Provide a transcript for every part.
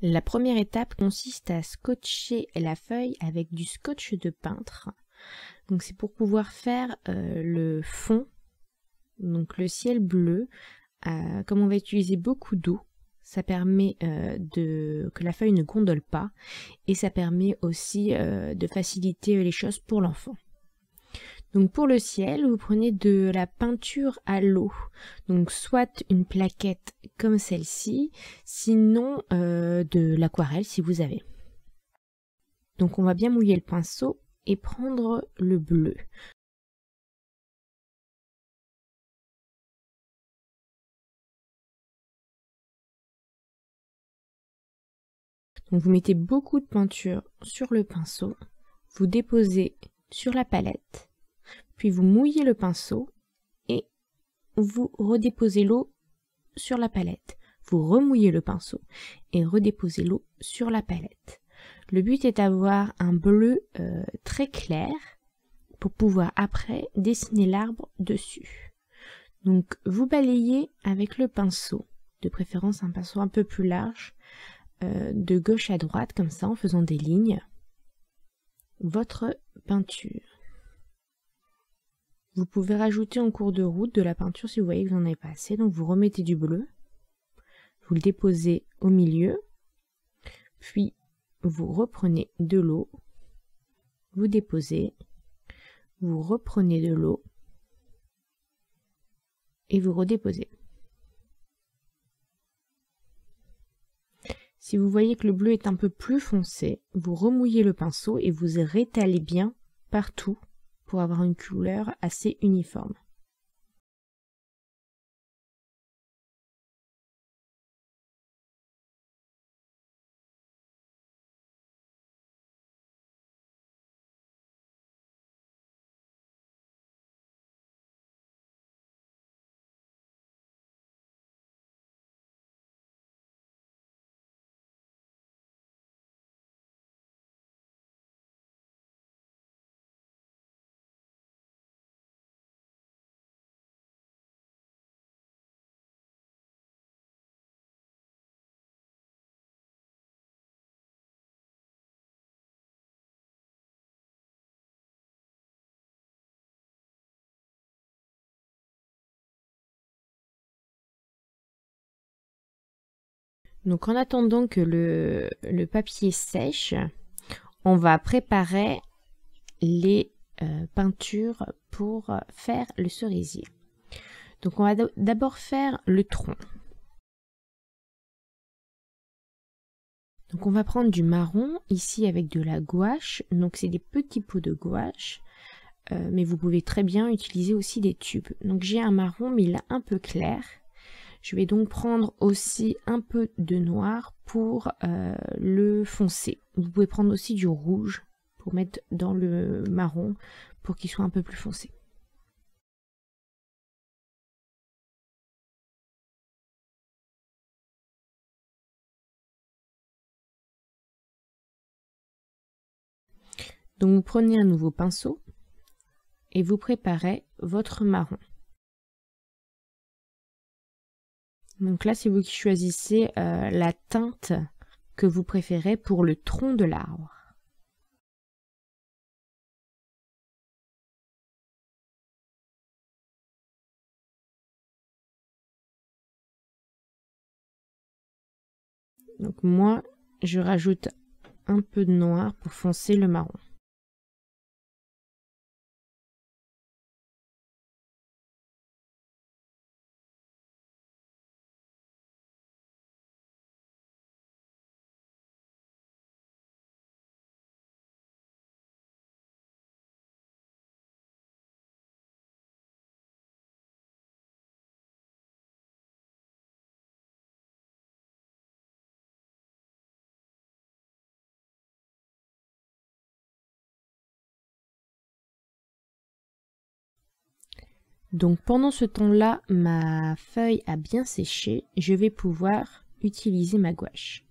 La première étape consiste à scotcher la feuille avec du scotch de peintre. Donc c'est pour pouvoir faire le fond, donc le ciel bleu. Comme on va utiliser beaucoup d'eau, ça permet que la feuille ne gondole pas et ça permet aussi de faciliter les choses pour l'enfant. Donc pour le ciel, vous prenez de la peinture à l'eau, donc soit une plaquette comme celle-ci, sinon de l'aquarelle si vous avez. Donc on va bien mouiller le pinceau et prendre le bleu. Donc vous mettez beaucoup de peinture sur le pinceau, vous déposez sur la palette, puis vous mouillez le pinceau et vous redéposez l'eau sur la palette. Vous remouillez le pinceau et redéposez l'eau sur la palette. Le but est d'avoir un bleu très clair pour pouvoir après dessiner l'arbre dessus. Donc vous balayez avec le pinceau, de préférence un pinceau un peu plus large, de gauche à droite comme ça en faisant des lignes, votre peinture. Vous pouvez rajouter en cours de route de la peinture si vous voyez que vous n'en avez pas assez. Donc vous remettez du bleu, vous le déposez au milieu, puis vous reprenez de l'eau, vous déposez, vous reprenez de l'eau et vous redéposez. Si vous voyez que le bleu est un peu plus foncé, vous remouillez le pinceau et vous rétalez bien partout pour avoir une couleur assez uniforme. Donc en attendant que le papier sèche, on va préparer les peintures pour faire le cerisier. Donc on va d'abord faire le tronc. Donc on va prendre du marron ici avec de la gouache. Donc c'est des petits pots de gouache, mais vous pouvez très bien utiliser aussi des tubes. Donc j'ai un marron mais il est un peu clair. Je vais donc prendre aussi un peu de noir pour le foncer. Vous pouvez prendre aussi du rouge pour mettre dans le marron pour qu'il soit un peu plus foncé. Donc vous prenez un nouveau pinceau et vous préparez votre marron. Donc là, c'est vous qui choisissez la teinte que vous préférez pour le tronc de l'arbre. Donc moi, je rajoute un peu de noir pour foncer le marron. Donc pendant ce temps-là, ma feuille a bien séché, je vais pouvoir utiliser ma gouache.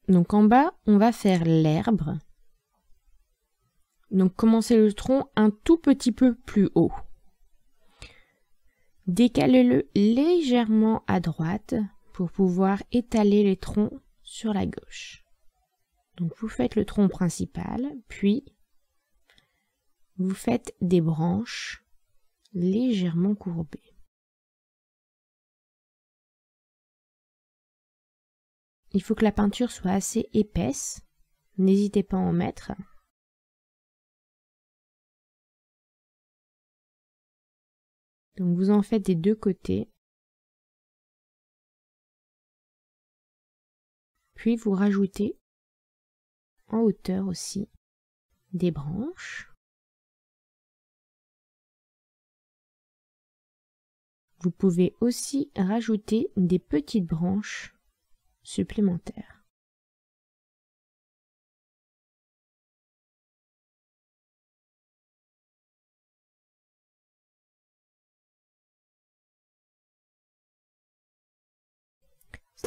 Donc en bas, on va faire l'herbe. Donc commencez le tronc un tout petit peu plus haut. Décalez-le légèrement à droite pour pouvoir étaler les troncs sur la gauche. Donc vous faites le tronc principal, puis vous faites des branches légèrement courbées. Il faut que la peinture soit assez épaisse, n'hésitez pas à en mettre. Donc vous en faites des deux côtés. Puis vous rajoutez en hauteur aussi des branches. Vous pouvez aussi rajouter des petites branches supplémentaires.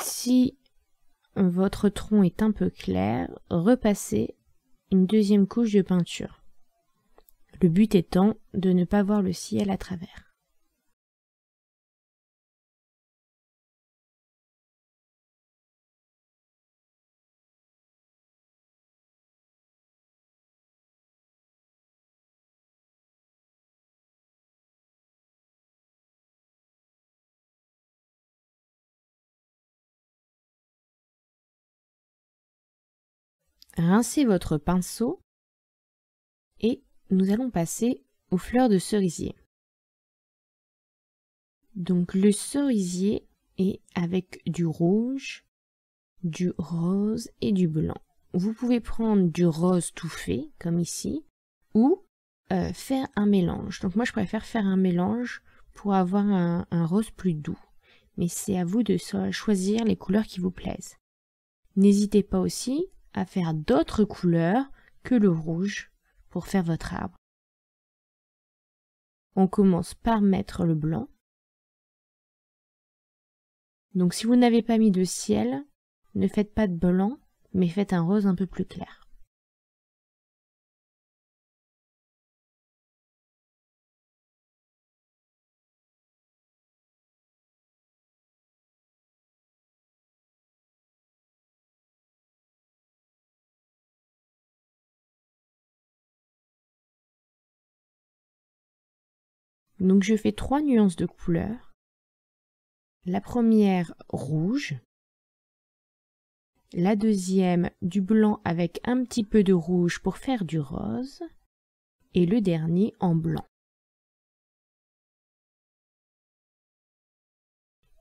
Si votre tronc est un peu clair, repassez une deuxième couche de peinture. Le but étant de ne pas voir le ciel à travers. Rincez votre pinceau et nous allons passer aux fleurs de cerisier. Donc le cerisier est avec du rouge, du rose et du blanc. Vous pouvez prendre du rose tout fait, comme ici, ou faire un mélange. Donc moi je préfère faire un mélange pour avoir un rose plus doux. Mais c'est à vous de choisir les couleurs qui vous plaisent. N'hésitez pas aussi à faire d'autres couleurs que le rouge pour faire votre arbre. On commence par mettre le blanc. Donc si vous n'avez pas mis de ciel, ne faites pas de blanc, mais faites un rose un peu plus clair. Donc je fais 3 nuances de couleurs. La première rouge, la deuxième du blanc avec un petit peu de rouge pour faire du rose, et le dernier en blanc.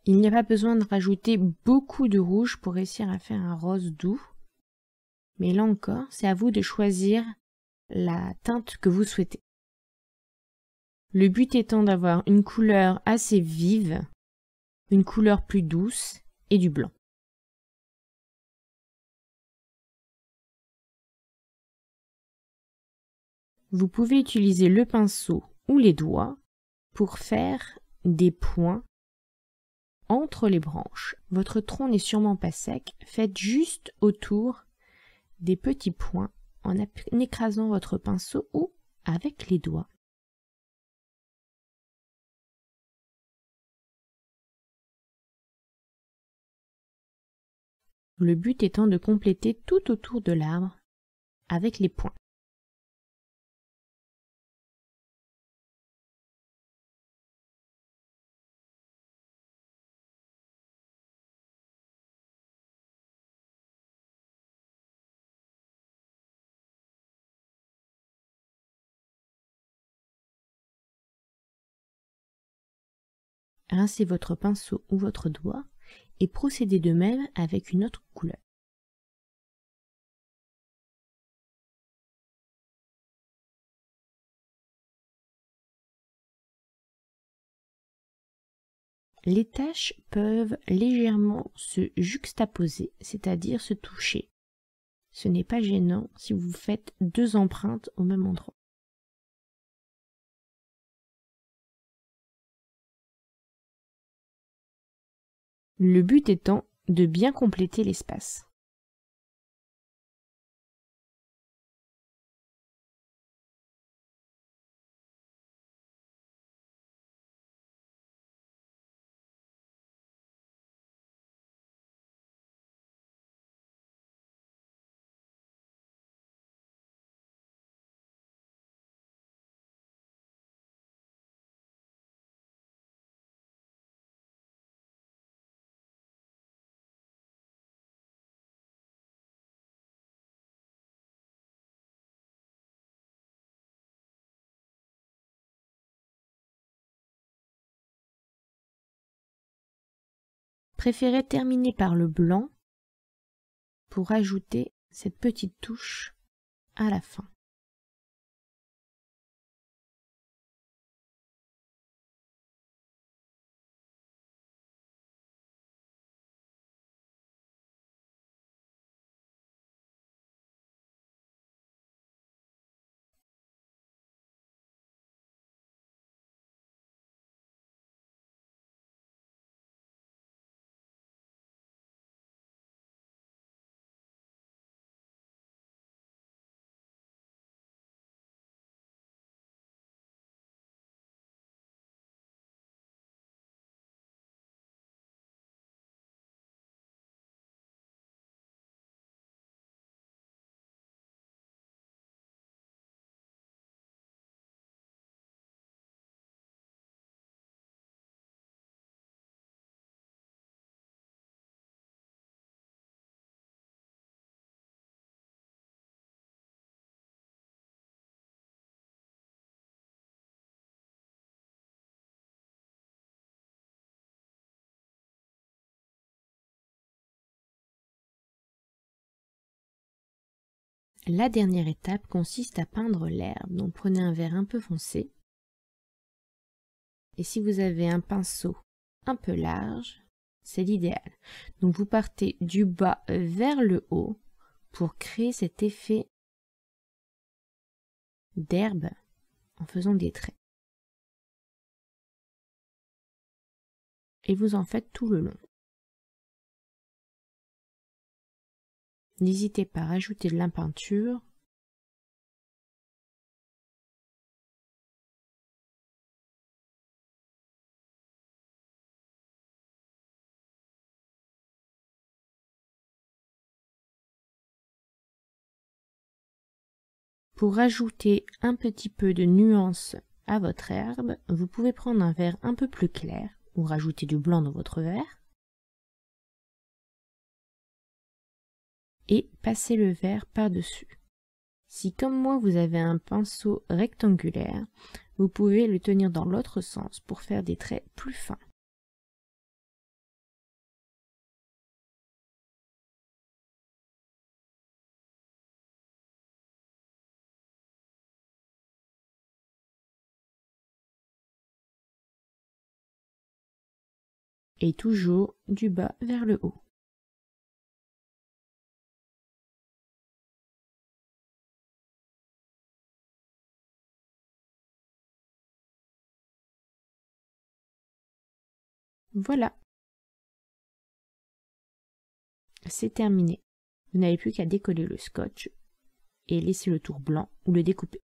Il n'y a pas besoin de rajouter beaucoup de rouge pour réussir à faire un rose doux, mais là encore, c'est à vous de choisir la teinte que vous souhaitez. Le but étant d'avoir une couleur assez vive, une couleur plus douce et du blanc. Vous pouvez utiliser le pinceau ou les doigts pour faire des points entre les branches. Votre tronc n'est sûrement pas sec, faites juste autour des petits points en écrasant votre pinceau ou avec les doigts. Le but étant de compléter tout autour de l'arbre avec les points. Rincez votre pinceau ou votre doigt et procédez de même avec une autre couleur. Les taches peuvent légèrement se juxtaposer, c'est-à-dire se toucher. Ce n'est pas gênant si vous faites 2 empreintes au même endroit. Le but étant de bien compléter l'espace. préféré terminer par le blanc pour ajouter cette petite touche à la fin. La dernière étape consiste à peindre l'herbe. Donc prenez un verre un peu foncé. Et si vous avez un pinceau un peu large, c'est l'idéal. Donc vous partez du bas vers le haut pour créer cet effet d'herbe en faisant des traits. Et vous en faites tout le long. N'hésitez pas à rajouter de la peinture. Pour rajouter un petit peu de nuance à votre herbe, vous pouvez prendre un verre un peu plus clair ou rajouter du blanc dans votre verre et passer le verre par-dessus. Si comme moi vous avez un pinceau rectangulaire, vous pouvez le tenir dans l'autre sens pour faire des traits plus fins. Et toujours du bas vers le haut. Voilà. C'est terminé. Vous n'avez plus qu'à décoller le scotch et laisser le tour blanc ou le découper.